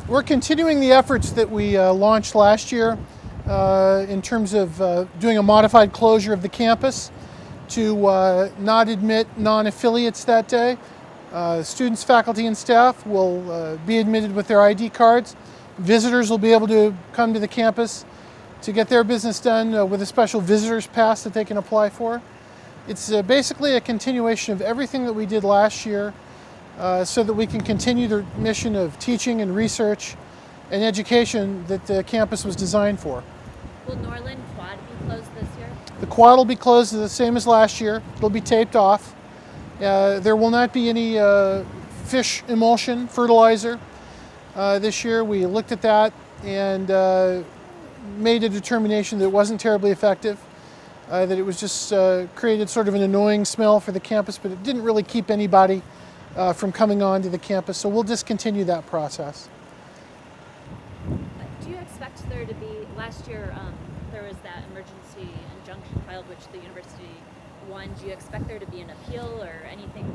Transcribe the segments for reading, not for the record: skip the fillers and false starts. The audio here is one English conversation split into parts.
We're continuing the efforts that we launched last year in terms of doing a modified closure of the campus to not admit non-affiliates that day. Students, faculty, and staff will be admitted with their ID cards. Visitors will be able to come to the campus to get their business done with a special visitor's pass that they can apply for. It's basically a continuation of everything that we did last year so that we can continue the mission of teaching and research and education that the campus was designed for. Will Norland Quad be closed this year? The quad will be closed the same as last year. It'll be taped off. There will not be any fish emulsion fertilizer this year. We looked at that and made a determination that it wasn't terribly effective, that it was just created sort of an annoying smell for the campus, but it didn't really keep anybody from coming on to the campus, so we'll discontinue that process. Do you expect there to be, last year there was that emergency injunction filed which the university won. Do you expect there to be an appeal or anything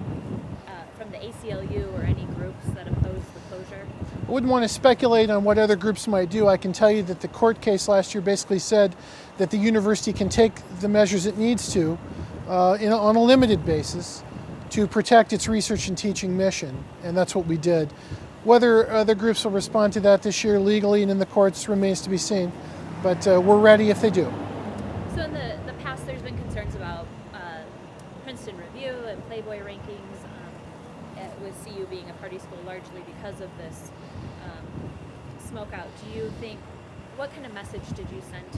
from the ACLU or any groups that oppose the closure? I wouldn't want to speculate on what other groups might do. I can tell you that the court case last year basically said that the university can take the measures it needs to on a limited basis to protect its research and teaching mission, and that's what we did. Whether other groups will respond to that this year legally and in the courts remains to be seen, but we're ready if they do. So in the past there's been concerns about Princeton Review and Playboy rankings, with CU being a party school largely because of this smokeout. Do you think, what kind of message did you send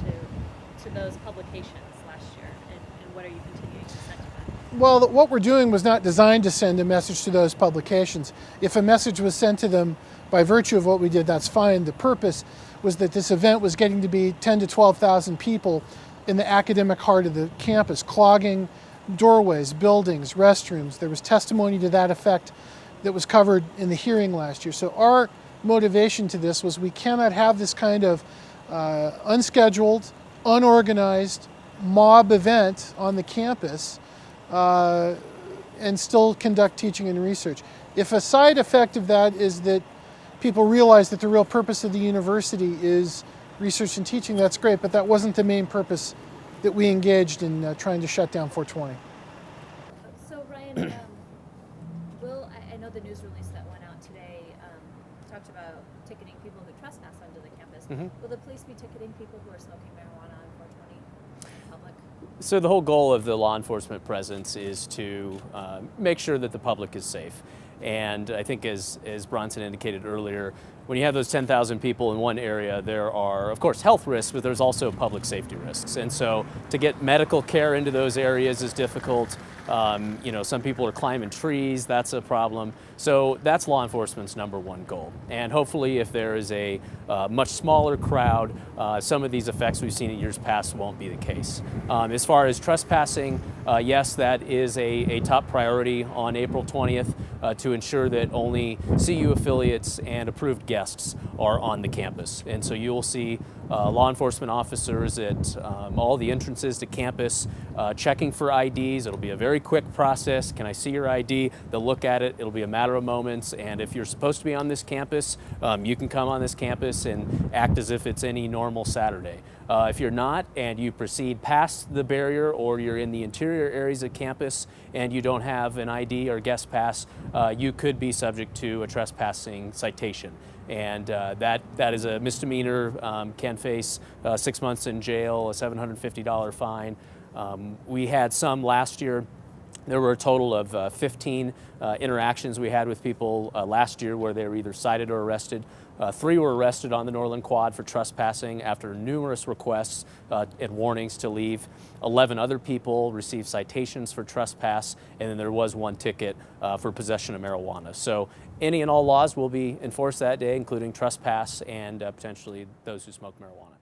to those publications last year, and what are you continuing to send to them? Well, what we're doing was not designed to send a message to those publications. If a message was sent to them by virtue of what we did, that's fine. The purpose was that this event was getting to be 10 to 12,000 people in the academic heart of the campus, clogging doorways, buildings, restrooms. There was testimony to that effect that was covered in the hearing last year. So our motivation to this was we cannot have this kind of unscheduled, unorganized mob event on the campus and still conduct teaching and research. If a side effect of that is that people realize that the real purpose of the university is research and teaching, that's great, but that wasn't the main purpose that we engaged in trying to shut down 420. So Ryan, I know the news release that went out today talked about ticketing people who trespass onto the campus. Will the police be ticketing people who are smoking marijuana on 420 in public? So the whole goal of the law enforcement presence is to make sure that the public is safe. And I think as Bronson indicated earlier, when you have those 10,000 people in one area, there are, of course, health risks, but there's also public safety risks. And so to get medical care into those areas is difficult. Some people are climbing trees, that's a problem. So that's law enforcement's #1 goal. And hopefully if there is a much smaller crowd, some of these effects we've seen in years past won't be the case. As far as trespassing, yes, that is a top priority on April 20th to ensure that only CU affiliates and approved guests are on the campus. And so you will see law enforcement officers at all the entrances to campus checking for IDs. It'll be a very quick process. Can I see your ID? They'll look at it. It'll be a matter of moments. And if you're supposed to be on this campus, you can come on this campus and act as if it's any normal Saturday. If you're not and you proceed past the barrier, or you're in the interior areas of campus and you don't have an ID or guest pass, you could be subject to a trespassing citation. And that is a misdemeanor, can face 6 months in jail, a $750 fine. We had some last year. There were a total of 15 interactions we had with people last year where they were either cited or arrested. 3 were arrested on the Norland Quad for trespassing after numerous requests and warnings to leave. 11 other people received citations for trespass, and then there was 1 ticket for possession of marijuana. So any and all laws will be enforced that day, including trespass and potentially those who smoke marijuana.